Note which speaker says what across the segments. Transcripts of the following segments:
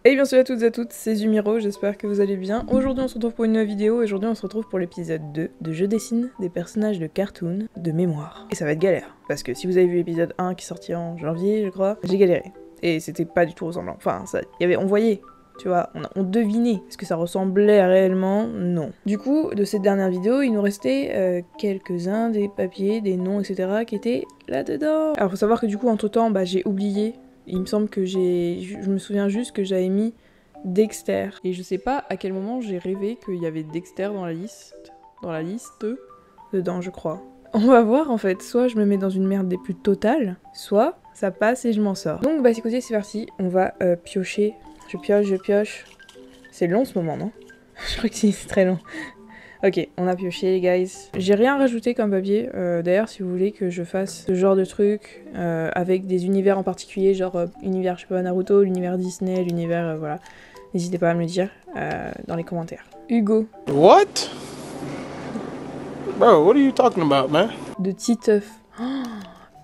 Speaker 1: Et bien salut à toutes et à toutes, c'est Zumiro, j'espère que vous allez bien. Aujourd'hui on se retrouve pour une nouvelle vidéo et aujourd'hui on se retrouve pour l'épisode 2 de Je dessine des personnages de cartoon de mémoire. Et ça va être galère, parce que si vous avez vu l'épisode 1 qui est sorti en janvier je crois, j'ai galéré. Et c'était pas du tout ressemblant, enfin ça, on voyait, tu vois, on devinait. Est-ce que ça ressemblait réellement? Non. Du coup, de cette dernière vidéo, il nous restait quelques-uns des papiers, des noms, etc. qui étaient là-dedans. Alors faut savoir que du coup entre temps, j'ai oublié. Il me semble que je me souviens juste que j'avais mis Dexter. Et je sais pas à quel moment j'ai rêvé qu'il y avait Dexter dans la liste. Dedans, je crois. On va voir en fait, soit je me mets dans une merde des plus totales, soit ça passe et je m'en sors. Donc écoutez, c'est parti, on va piocher. Je pioche. C'est long ce moment, non? Je crois que c'est très long. Ok, on a pioché les guys. J'ai rien rajouté comme papier. D'ailleurs, si vous voulez que je fasse ce genre de truc avec des univers en particulier, genre univers, je sais pas, Naruto, l'univers Disney, l'univers, voilà. N'hésitez pas à me le dire dans les commentaires. Hugo.
Speaker 2: What? Bro, what are you talking about, man?
Speaker 1: De Titeuf. Oh,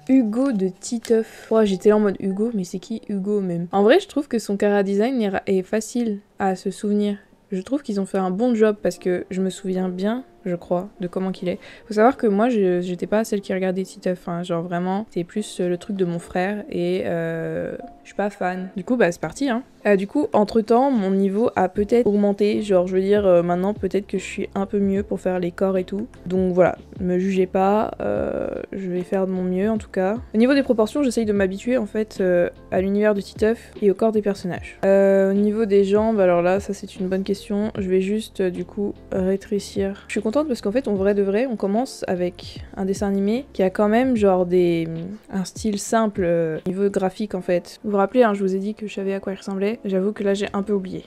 Speaker 1: Hugo de Titeuf. Oh, j'étais là en mode Hugo, mais c'est qui Hugo même? En vrai, je trouve que son chara design est facile à se souvenir. Je trouve qu'ils ont fait un bon job parce que je me souviens bien, je crois, de comment qu'il est. Faut savoir que moi, j'étais pas celle qui regardait Titeuf, hein, genre vraiment, c'est plus le truc de mon frère et je suis pas fan. Du coup, c'est parti, hein. Du coup, entre-temps, mon niveau a peut-être augmenté, genre je veux dire, maintenant peut-être que je suis un peu mieux pour faire les corps et tout. Donc voilà, me jugez pas, je vais faire de mon mieux en tout cas. Au niveau des proportions, j'essaye de m'habituer en fait à l'univers de Titeuf et au corps des personnages. Au niveau des jambes, alors là, ça c'est une bonne question. Je vais juste du coup rétrécir. Je suis contente parce qu'en fait, en vrai de vrai, on commence avec un dessin animé qui a quand même genre un style simple niveau graphique en fait. Vous vous rappelez, hein, je vous ai dit que je savais à quoi il ressemblait. J'avoue que là j'ai un peu oublié.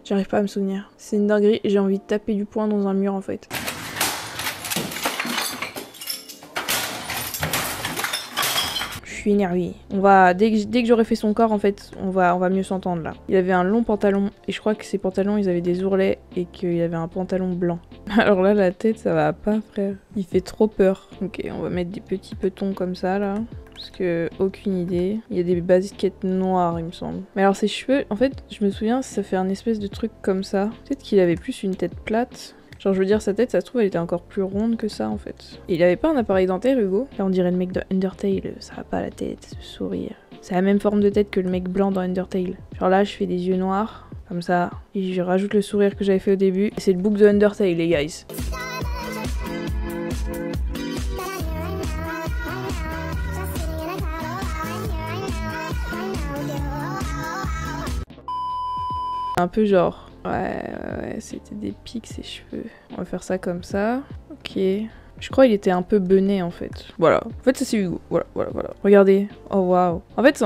Speaker 1: J'arrive pas à me souvenir. C'est une dinguerie, j'ai envie de taper du poing dans un mur en fait. Je suis énervée. Dès que j'aurai fait son corps en fait, on va mieux s'entendre là. Il avait un long pantalon et je crois que ses pantalons ils avaient des ourlets et qu'il avait un pantalon blanc. Alors là la tête ça va pas frère. Il fait trop peur. Ok, on va mettre des petits petons comme ça là. Parce que aucune idée. Il y a des baskets noires il me semble. Mais alors ses cheveux, en fait je me souviens ça fait un espèce de truc comme ça. Peut-être qu'il avait plus une tête plate. Genre je veux dire sa tête ça se trouve elle était encore plus ronde que ça en fait. Et il avait pas un appareil dentaire Hugo. Là on dirait le mec de Undertale, ça va pas la tête, ce sourire. C'est la même forme de tête que le mec blanc dans Undertale. Genre là je fais des yeux noirs, comme ça. Et je rajoute le sourire que j'avais fait au début. Et c'est le bouc de Undertale les guys. Un peu genre... Ouais, c'était des pics ses cheveux. On va faire ça comme ça. Ok. Je crois qu'il était un peu bené en fait. Voilà. En fait ça c'est Hugo. Voilà. Regardez. Oh waouh. En fait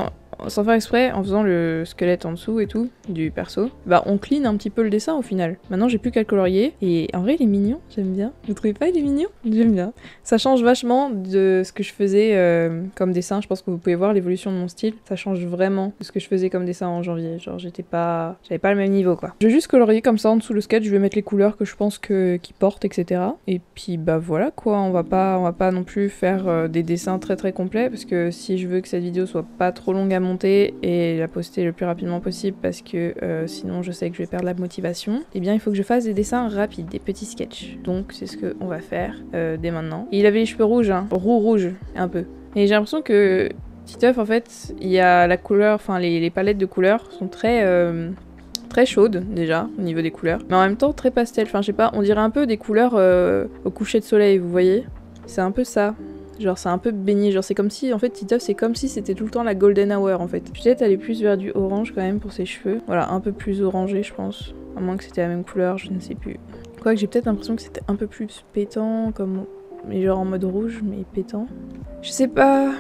Speaker 1: sans faire exprès, en faisant le squelette en dessous et tout, du perso, on clean un petit peu le dessin au final. Maintenant j'ai plus qu'à le colorier, et en vrai il est mignon, j'aime bien. Vous trouvez pas il est mignon? J'aime bien. Ça change vachement de ce que je faisais comme dessin, je pense que vous pouvez voir l'évolution de mon style. Ça change vraiment de ce que je faisais comme dessin en janvier, genre j'avais pas le même niveau quoi. Je vais juste colorier comme ça en dessous le sketch, je vais mettre les couleurs que je pense qu'il porte, etc. Et puis voilà quoi, on va pas non plus faire des dessins très très complets, parce que si je veux que cette vidéo soit pas trop longue à monter et la poster le plus rapidement possible parce que sinon je sais que je vais perdre la motivation, et bien il faut que je fasse des dessins rapides, des petits sketchs. Donc c'est ce qu'on va faire dès maintenant. Et il avait les cheveux rouges, hein, rouge un peu. Et j'ai l'impression que Titeuf en fait, il y a la couleur, enfin les palettes de couleurs sont très chaudes déjà au niveau des couleurs, mais en même temps très pastel, enfin je sais pas, on dirait un peu des couleurs au coucher de soleil, vous voyez? C'est un peu ça. Genre c'est un peu baigné, genre c'est comme si, en fait Titeuf c'est comme si c'était tout le temps la golden hour en fait. Peut-être aller plus vers du orange quand même pour ses cheveux. Voilà, un peu plus orangé je pense. À moins que c'était la même couleur, je ne sais plus. Quoique j'ai peut-être l'impression que c'était un peu plus pétant, comme... mais genre en mode rouge, mais pétant. Je sais pas,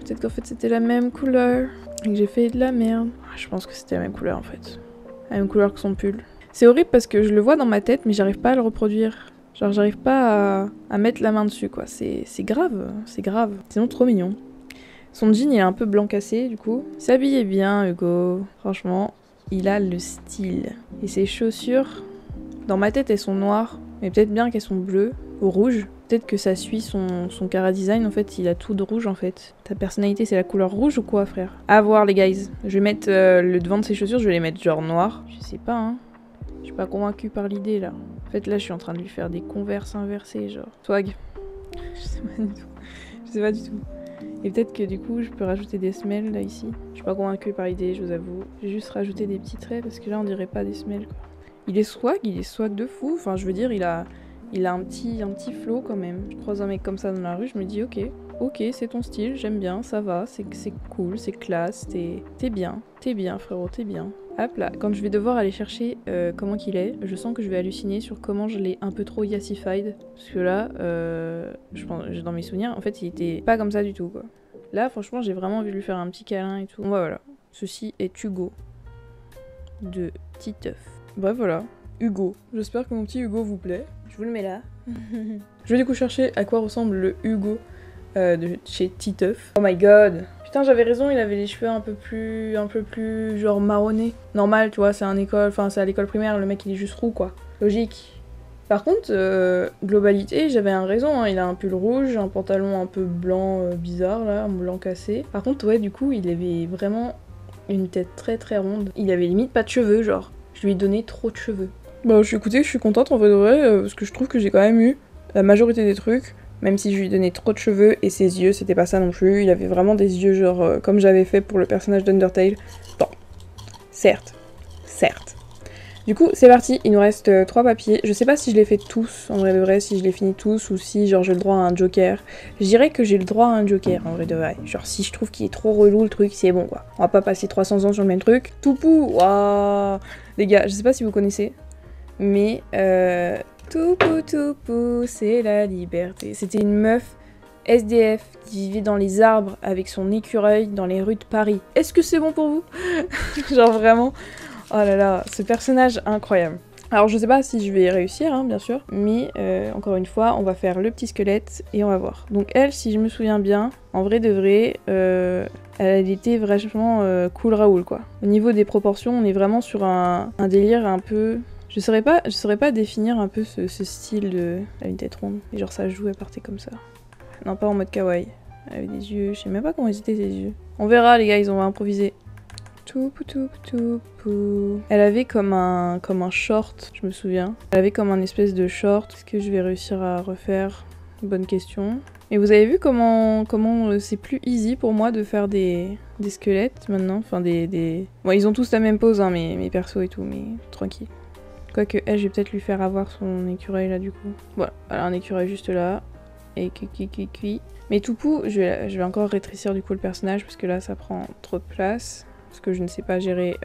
Speaker 1: peut-être qu'en fait c'était la même couleur et que j'ai fait de la merde. Je pense que c'était la même couleur en fait. La même couleur que son pull. C'est horrible parce que je le vois dans ma tête mais j'arrive pas à le reproduire. Genre j'arrive pas à mettre la main dessus quoi, c'est grave, c'est grave. Sinon trop mignon. Son jean il est un peu blanc cassé du coup. Il s'habillait bien Hugo, franchement, il a le style. Et ses chaussures, dans ma tête elles sont noires, mais peut-être bien qu'elles sont bleues. au rouge. Peut-être que ça suit son cara design, en fait, il a tout de rouge en fait. Ta personnalité, c'est la couleur rouge ou quoi, frère? À voir, les guys. Je vais mettre le devant de ses chaussures, je vais les mettre genre noir. Je sais pas, hein. Je suis pas convaincue par l'idée là. En fait, là, je suis en train de lui faire des converses inversées, genre. Swag. Je sais pas du tout. Je sais pas du tout. Et peut-être que du coup, je peux rajouter des semelles là ici. Je suis pas convaincue par l'idée, je vous avoue. J'ai juste rajouté des petits traits parce que là, on dirait pas des semelles quoi. Il est swag de fou. Enfin, je veux dire, il a un petit flow quand même. Je croise un mec comme ça dans la rue, je me dis ok, c'est ton style, j'aime bien, ça va, c'est cool, c'est classe, t'es bien frérot, t'es bien. Hop là, quand je vais devoir aller chercher comment qu'il est, je sens que je vais halluciner sur comment je l'ai un peu trop yassified. Parce que là, je pense, dans mes souvenirs, en fait, il était pas comme ça du tout quoi. Là, franchement, j'ai vraiment envie de lui faire un petit câlin et tout. Bon, bah, voilà, ceci est Hugo de Titeuf. Bref, voilà. Hugo. J'espère que mon petit Hugo vous plaît. Je vous le mets là. Je vais du coup chercher à quoi ressemble le Hugo de chez Titeuf. Oh my god. Putain, j'avais raison, il avait les cheveux un peu plus genre marronnés. Normal, tu vois, c'est à l'école primaire, le mec il est juste roux quoi. Logique. Par contre, globalité, j'avais un raison, hein. Il a un pull rouge, un pantalon un peu blanc bizarre là, un blanc cassé. Par contre, ouais, du coup, il avait vraiment une tête très très ronde. Il avait limite pas de cheveux, genre. Je lui ai donné trop de cheveux. Bah, écoutez, je suis contente en vrai de vrai, parce que je trouve que j'ai quand même eu la majorité des trucs, même si je lui ai donné trop de cheveux, et ses yeux, c'était pas ça non plus. Il avait vraiment des yeux, genre, comme j'avais fait pour le personnage d'Undertale. Bon, certes. Du coup, c'est parti, il nous reste 3 papiers. Je sais pas si je les fais tous, en vrai de vrai, si je les finis tous, ou si, genre, j'ai le droit à un joker. Je dirais que j'ai le droit à un joker, en vrai de vrai. Genre, si je trouve qu'il est trop relou, le truc, c'est bon, quoi. On va pas passer 300 ans sur le même truc. Toupou, waouh. Les gars, je sais pas si vous connaissez, mais Toupou, c'est la liberté. C'était une meuf SDF qui vivait dans les arbres avec son écureuil dans les rues de Paris. Est-ce que c'est bon pour vous? Genre vraiment, oh là là, ce personnage incroyable. Alors je sais pas si je vais réussir, hein, bien sûr, mais encore une fois, on va faire le petit squelette et on va voir. Donc elle, si je me souviens bien, en vrai de vrai, elle était vachement cool Raoul quoi. Au niveau des proportions, on est vraiment sur un délire un peu... Je saurais pas définir un peu ce style de... Elle a une tête ronde, et genre ça joue, elle partait comme ça. Non, pas en mode kawaii. Elle avait des yeux, je sais même pas comment ils étaient ses yeux. On verra les gars, ils ont improvisé. Toupou. Elle avait comme un short, je me souviens. Elle avait comme un espèce de short. Est-ce que je vais réussir à refaire? Bonne question. Et vous avez vu comment c'est plus easy pour moi de faire des squelettes maintenant. Enfin des... Bon, ils ont tous la même pose, hein, mes persos et tout, mais tranquille. Quoique elle, je vais peut-être lui faire avoir son écureuil là du coup. Voilà, elle a un écureuil juste là. Et cuit. Mais Toupou, je vais encore rétrécir du coup le personnage parce que là ça prend trop de place. Parce que je ne sais pas gérer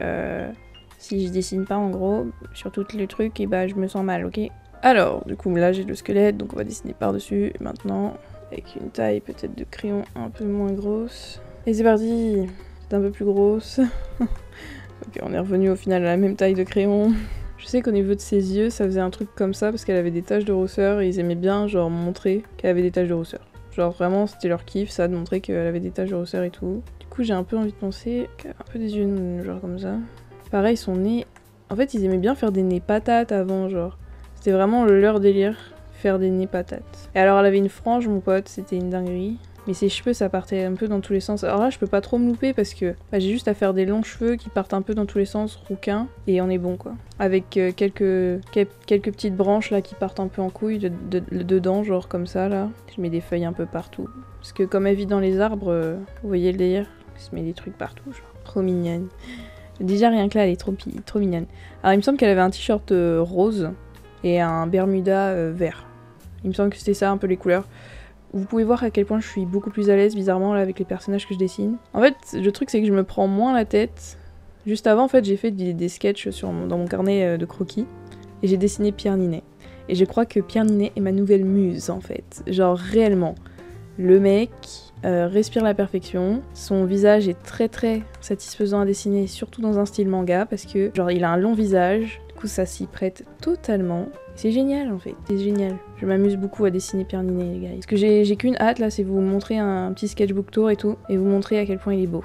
Speaker 1: si je dessine pas en gros sur tous les trucs et bah je me sens mal, ok? Alors, du coup là j'ai le squelette donc on va dessiner par-dessus maintenant avec une taille peut-être de crayon un peu moins grosse. Et c'est parti! C'est un peu plus grosse. Ok, on est revenu au final à la même taille de crayon. Je sais qu'au niveau de ses yeux, ça faisait un truc comme ça parce qu'elle avait des taches de rousseur et ils aimaient bien genre montrer qu'elle avait des taches de rousseur. Genre vraiment c'était leur kiff ça de montrer qu'elle avait des taches de rousseur et tout. Du coup j'ai un peu envie de penser qu'elle a un peu des yeux genre comme ça. Pareil son nez, en fait ils aimaient bien faire des nez patates avant genre. C'était vraiment leur délire, faire des nez patates. Et alors elle avait une frange mon pote, c'était une dinguerie. Mais ses cheveux ça partait un peu dans tous les sens. Alors là je peux pas trop me louper parce que bah, j'ai juste à faire des longs cheveux qui partent un peu dans tous les sens, rouquins, et on est bon quoi. Avec quelques petites branches là qui partent un peu en couille dedans, genre comme ça là. Je mets des feuilles un peu partout. Parce que comme elle vit dans les arbres, vous voyez le délire, je mets des trucs partout, genre trop mignonne. Déjà rien que là elle est trop mignonne. Alors il me semble qu'elle avait un t-shirt rose et un bermuda vert. Il me semble que c'était ça un peu les couleurs. Vous pouvez voir à quel point je suis beaucoup plus à l'aise bizarrement là avec les personnages que je dessine. En fait, le truc c'est que je me prends moins la tête. Juste avant, en fait, j'ai fait des sketchs dans mon carnet de croquis et j'ai dessiné Pierre Ninet. Et je crois que Pierre Ninet est ma nouvelle muse en fait. Genre réellement, le mec respire la perfection. Son visage est très très satisfaisant à dessiner, surtout dans un style manga parce que genre il a un long visage. Du coup, ça s'y prête totalement. C'est génial en fait, c'est génial. Je m'amuse beaucoup à dessiner Pierre Ninet les gars. Parce que j'ai qu'une hâte là, c'est vous montrer un petit sketchbook tour et tout, et vous montrer à quel point il est beau.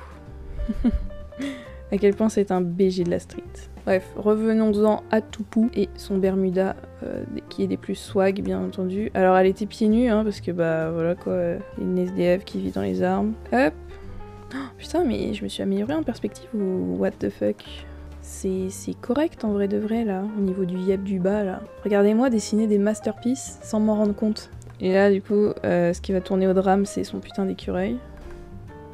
Speaker 1: À quel point c'est un BG de la street. Bref, revenons-en à Toupou et son Bermuda qui est des plus swag bien entendu. Alors elle était pieds nus hein, parce que bah voilà quoi, une SDF qui vit dans les arbres. Hop. Oh, putain mais je me suis améliorée en perspective ou what the fuck. C'est correct en vrai de vrai là, au niveau du yep du bas là. Regardez-moi dessiner des masterpieces sans m'en rendre compte. Et là du coup, ce qui va tourner au drame c'est son putain d'écureuil.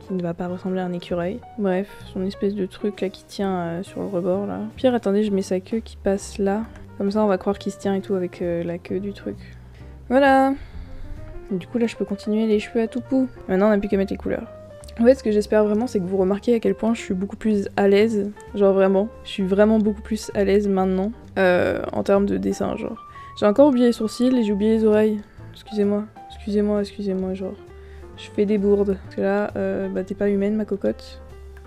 Speaker 1: Qui ne va pas ressembler à un écureuil. Bref, son espèce de truc là qui tient sur le rebord là. Pire, attendez, je mets sa queue qui passe là. Comme ça on va croire qu'il se tient et tout avec la queue du truc. Voilà. Et du coup là je peux continuer les cheveux à Toupou. Maintenant on n'a plus qu'à mettre les couleurs. En fait ce que j'espère vraiment c'est que vous remarquez à quel point je suis beaucoup plus à l'aise. Genre vraiment, je suis vraiment beaucoup plus à l'aise maintenant. En termes de dessin genre. J'ai encore oublié les sourcils et j'ai oublié les oreilles. Excusez-moi, excusez-moi genre. Je fais des bourdes. Parce que là, bah t'es pas humaine ma cocotte.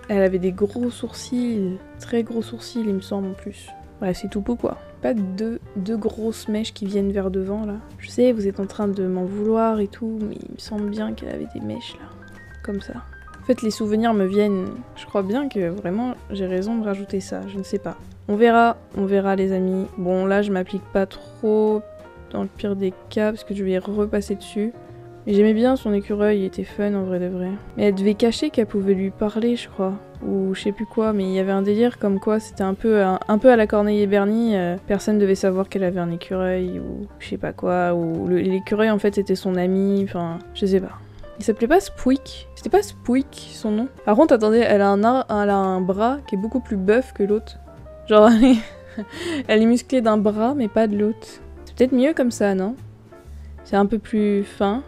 Speaker 1: Elle avait des gros sourcils. Très gros sourcils il me semble en plus. Ouais c'est Toupou quoi. Pas deux grosses mèches qui viennent vers devant là. Je sais vous êtes en train de m'en vouloir et tout. Mais il me semble bien qu'elle avait des mèches là. Comme ça. En fait les souvenirs me viennent. Je crois bien que vraiment j'ai raison de rajouter ça. Je ne sais pas. On verra les amis. Bon là je m'applique pas trop dans le pire des cas. Parce que je vais repasser dessus. J'aimais bien son écureuil, il était fun en vrai de vrai. Mais elle devait cacher qu'elle pouvait lui parler, je crois. Ou je sais plus quoi, mais il y avait un délire comme quoi c'était un peu à la Corneille et Bernie. Personne devait savoir qu'elle avait un écureuil ou je sais pas quoi. Ou l'écureuil en fait c'était son ami, enfin je sais pas. Il s'appelait pas Spouik. C'était pas Spouik son nom. Par contre attendez, elle a un bras qui est beaucoup plus buff que l'autre. Genre elle est musclée d'un bras mais pas de l'autre. C'est peut-être mieux comme ça, non? C'est un peu plus fin.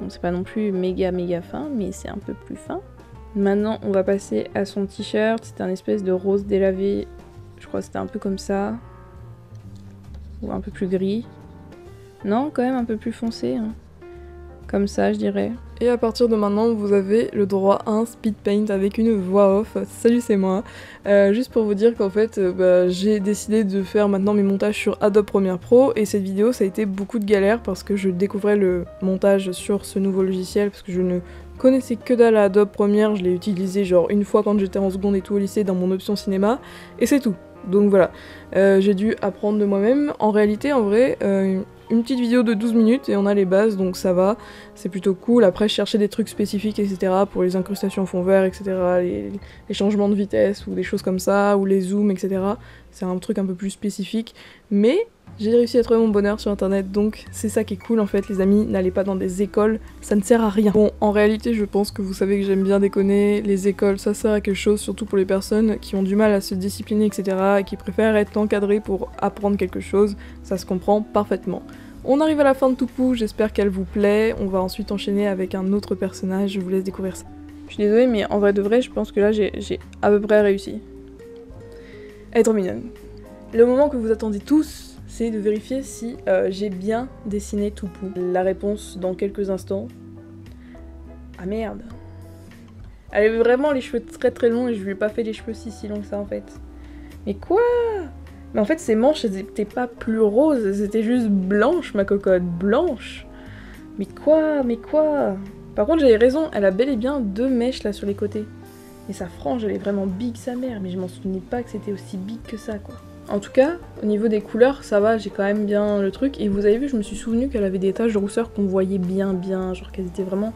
Speaker 1: Bon, c'est pas non plus méga fin, mais c'est un peu plus fin. Maintenant, on va passer à son t-shirt. C'est un espèce de rose délavé. Je crois que c'était un peu comme ça. Ou un peu plus gris. Non, quand même un peu plus foncé. Hein. Comme ça, je dirais. Et à partir de maintenant, vous avez le droit à un speed paint avec une voix off. Salut, c'est moi. Juste pour vous dire qu'en fait, j'ai décidé de faire maintenant mes montages sur Adobe Premiere Pro. Et cette vidéo, ça a été beaucoup de galère parce que je découvrais le montage sur ce nouveau logiciel. Parce que je ne connaissais que dalle à Adobe Premiere. Je l'ai utilisé genre une fois quand j'étais en seconde et tout au lycée dans mon option cinéma. Et c'est tout. Donc voilà. J'ai dû apprendre de moi-même. En réalité, en vrai... une petite vidéo de 12 minutes et on a les bases donc ça va, c'est plutôt cool. Après je cherchais des trucs spécifiques etc pour les incrustations en fond vert etc, les changements de vitesse ou des choses comme ça, ou les zooms etc. C'est un truc un peu plus spécifique, mais j'ai réussi à trouver mon bonheur sur internet donc c'est ça qui est cool en fait les amis, n'allez pas dans des écoles, ça ne sert à rien. Bon en réalité je pense que vous savez que j'aime bien déconner, les écoles ça sert à quelque chose surtout pour les personnes qui ont du mal à se discipliner etc et qui préfèrent être encadrées pour apprendre quelque chose, ça se comprend parfaitement. On arrive à la fin de Toupou, j'espère qu'elle vous plaît, on va ensuite enchaîner avec un autre personnage, je vous laisse découvrir ça. Je suis désolée mais en vrai de vrai je pense que là j'ai à peu près réussi. Elle est trop mignonne. Le moment que vous attendez tous, c'est de vérifier si j'ai bien dessiné Toupou. La réponse dans quelques instants. Ah merde. Elle avait vraiment les cheveux très longs et je lui ai pas fait les cheveux si longs que ça en fait. Mais quoi? Mais en fait ces manches elles étaient pas plus roses, elles étaient juste blanches ma cocotte, blanche. Mais quoi? Par contre j'avais raison, elle a bel et bien 2 mèches là sur les côtés. Et sa frange elle est vraiment big sa mère, mais je m'en souvenais pas que c'était aussi big que ça quoi. En tout cas, au niveau des couleurs, ça va, j'ai quand même bien le truc. Et vous avez vu, je me suis souvenu qu'elle avait des taches de rousseur qu'on voyait bien, genre qu'elles étaient vraiment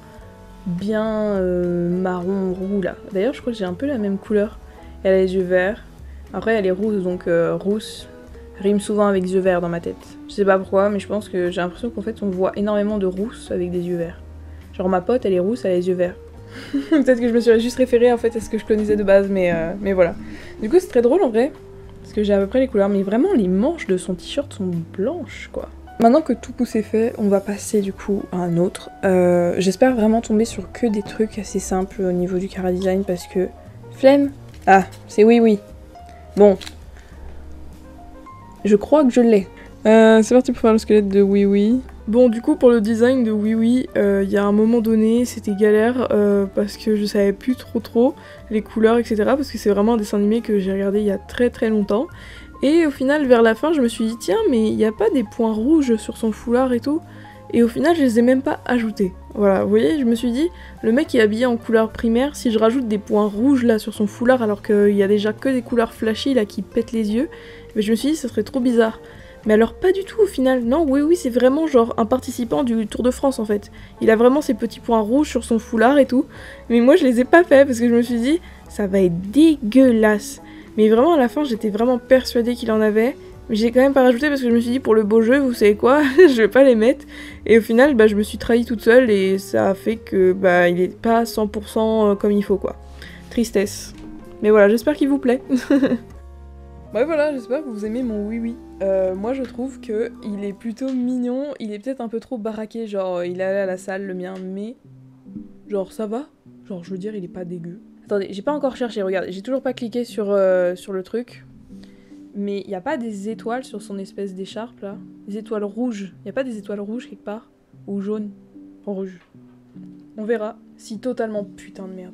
Speaker 1: bien marron, roux là. D'ailleurs, je crois que j'ai un peu la même couleur. Elle a les yeux verts. Après, elle est rousse, donc rousse rime souvent avec yeux verts dans ma tête. Je sais pas pourquoi, mais je pense que j'ai l'impression qu'en fait, on voit énormément de rousses avec des yeux verts. Genre ma pote, elle est rousse, elle a les yeux verts. Peut-être que je me suis juste référée en fait à ce que je connaissais de base, mais voilà. Du coup, c'est très drôle en vrai. Parce que j'ai à peu près les couleurs, mais vraiment les manches de son t-shirt sont blanches quoi. Maintenant que tout pouce est fait, on va passer du coup à un autre. J'espère vraiment tomber sur que des trucs assez simples au niveau du chara design parce que... Flemme. Ah, c'est oui. Bon. Je crois que je l'ai. C'est parti pour faire le squelette de oui. Bon du coup pour le design de oui, il y a un moment donné c'était galère parce que je savais plus trop les couleurs etc. parce que c'est vraiment un dessin animé que j'ai regardé il y a très longtemps. Et au final vers la fin je me suis dit tiens mais il n'y a pas des points rouges sur son foulard et tout. et au final je les ai même pas ajoutés. Voilà, vous voyez, je me suis dit, le mec est habillé en couleur primaire, si je rajoute des points rouges là sur son foulard alors qu'il y a déjà que des couleurs flashy là qui pètent les yeux, mais je me suis dit ça serait trop bizarre. Mais alors pas du tout au final, non, oui c'est vraiment genre un participant du Tour de France en fait. Il a vraiment ses petits points rouges sur son foulard et tout, mais moi je les ai pas fait parce que je me suis dit, ça va être dégueulasse. Mais vraiment à la fin j'étais vraiment persuadée qu'il en avait, mais j'ai quand même pas rajouté parce que je me suis dit pour le beau jeu, vous savez quoi, je vais pas les mettre. Et au final bah je me suis trahie toute seule et ça a fait que bah il est pas 100% comme il faut quoi. Tristesse. Mais voilà, j'espère qu'il vous plaît. Bah voilà, j'espère que vous aimez mon oui. Moi je trouve que il est plutôt mignon, il est peut-être un peu trop baraqué, genre il est allé à la salle le mien, mais genre ça va, genre je veux dire il est pas dégueu. Attendez, j'ai pas encore cherché, regardez, j'ai toujours pas cliqué sur le truc, mais il y a pas des étoiles sur son espèce d'écharpe là, des étoiles rouges, il y a pas des étoiles rouges quelque part, ou jaunes, en rouge. On verra si totalement putain de merde,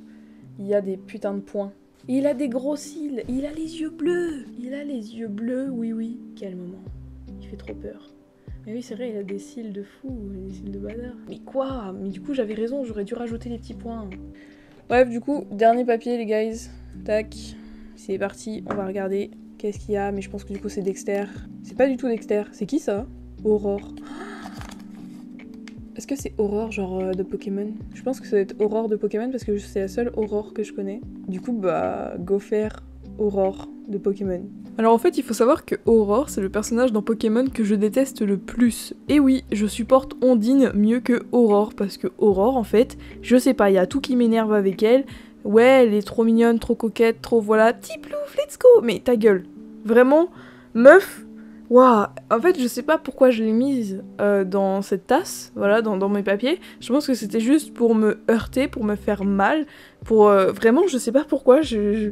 Speaker 1: il y a des putains de points. Il a des gros cils, il a les yeux bleus. Il a les yeux bleus, oui. Quel moment. Il fait trop peur. Mais oui, c'est vrai, il a des cils de fou, des cils de bazar. Mais quoi? Mais du coup, j'avais raison, j'aurais dû rajouter les petits points. Bref, du coup, dernier papier, les guys. Tac. C'est parti, on va regarder qu'est-ce qu'il y a. Mais je pense que du coup, c'est Dexter. C'est pas du tout Dexter. C'est qui ça? Aurore. Est-ce que c'est Aurore, genre de Pokémon? Je pense que ça doit être Aurore de Pokémon parce que c'est la seule Aurore que je connais. Du coup, bah, go faire Aurore de Pokémon. Alors en fait, il faut savoir que Aurore, c'est le personnage dans Pokémon que je déteste le plus. Et oui, je supporte Ondine mieux que Aurore parce que Aurore, en fait, je sais pas, il y a tout qui m'énerve avec elle. Ouais, elle est trop mignonne, trop coquette, trop voilà, petit plouf, let's go! Mais ta gueule. Vraiment, meuf. Waouh, en fait, je sais pas pourquoi je l'ai mise dans cette tasse, voilà, dans mes papiers. Je pense que c'était juste pour me heurter, pour me faire mal, pour vraiment, je sais pas pourquoi. Je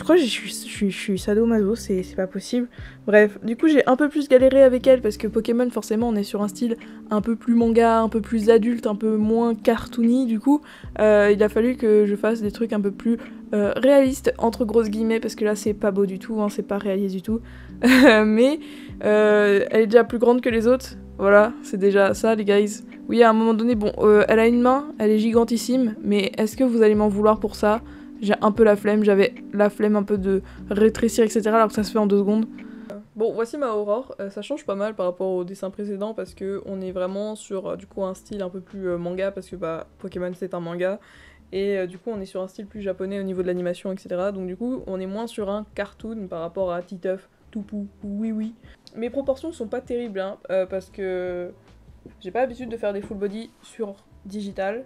Speaker 1: crois que je suis sadomaso, c'est pas possible. Bref, du coup, j'ai un peu plus galéré avec elle parce que Pokémon, forcément, on est sur un style un peu plus manga, un peu plus adulte, un peu moins cartoony. Du coup, il a fallu que je fasse des trucs un peu plus réalistes entre grosses guillemets parce que là, c'est pas beau du tout, hein, c'est pas réaliste du tout. Mais elle est déjà plus grande que les autres. Voilà, c'est déjà ça, les guys. Oui, à un moment donné, bon, elle a une main, elle est gigantissime, mais est-ce que vous allez m'en vouloir pour ça? J'ai un peu la flemme, j'avais la flemme un peu de rétrécir, etc. alors que ça se fait en 2 secondes. Bon, voici ma Aurore. Ça change pas mal par rapport au dessin précédent parce que on est vraiment sur du coup un style un peu plus manga parce que bah Pokémon c'est un manga. Et du coup on est sur un style plus japonais au niveau de l'animation, etc. Donc du coup on est moins sur un cartoon par rapport à Titeuf, Toupou, oui. Mes proportions sont pas terribles hein, parce que j'ai pas l'habitude de faire des full body sur digital.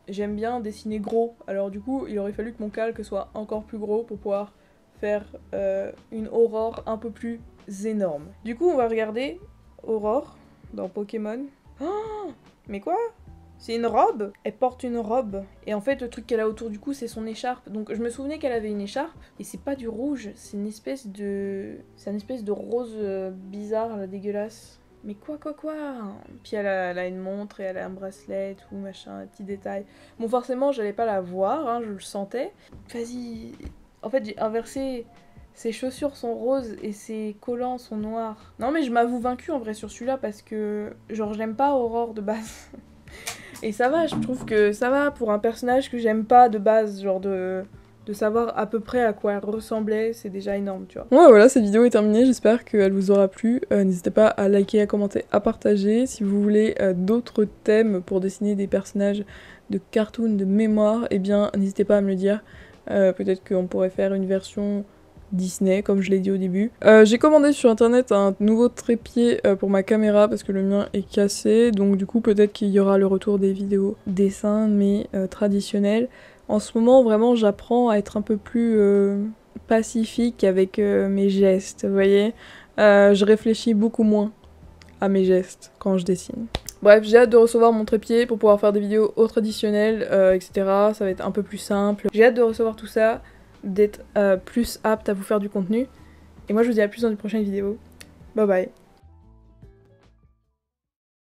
Speaker 1: J'aime bien dessiner gros, alors du coup il aurait fallu que mon calque soit encore plus gros pour pouvoir faire une Aurore un peu plus énorme. Du coup on va regarder Aurore dans Pokémon. Oh, mais quoi? C'est une robe? Elle porte une robe. Et en fait le truc qu'elle a autour du cou c'est son écharpe. Donc je me souvenais qu'elle avait une écharpe. Et c'est pas du rouge, c'est une espèce de... C'est une espèce de rose bizarre, là, dégueulasse. Mais quoi Puis elle a une montre et elle a un bracelet, tout machin, petits détails. Bon forcément j'allais pas la voir, hein, je le sentais. Vas-y... En fait j'ai inversé... Ses chaussures sont roses et ses collants sont noirs. Non mais je m'avoue vaincue en vrai sur celui-là parce que... Genre j'aime pas Aurore de base. Et ça va, je trouve que ça va pour un personnage que j'aime pas de base, genre de savoir à peu près à quoi elle ressemblait, c'est déjà énorme, tu vois. Ouais, voilà, cette vidéo est terminée, j'espère qu'elle vous aura plu. N'hésitez pas à liker, à commenter, à partager. Si vous voulez d'autres thèmes pour dessiner des personnages de cartoon, de mémoire, eh bien, n'hésitez pas à me le dire. Peut-être qu'on pourrait faire une version Disney, comme je l'ai dit au début. J'ai commandé sur internet un nouveau trépied pour ma caméra parce que le mien est cassé, donc du coup peut-être qu'il y aura le retour des vidéos dessins mais traditionnels. En ce moment vraiment j'apprends à être un peu plus pacifique avec mes gestes, vous voyez. Je réfléchis beaucoup moins à mes gestes quand je dessine. Bref, j'ai hâte de recevoir mon trépied pour pouvoir faire des vidéos au traditionnel, etc. Ça va être un peu plus simple. J'ai hâte de recevoir tout ça, d'être plus apte à vous faire du contenu. Et moi je vous dis à plus dans une prochaine vidéo. Bye bye.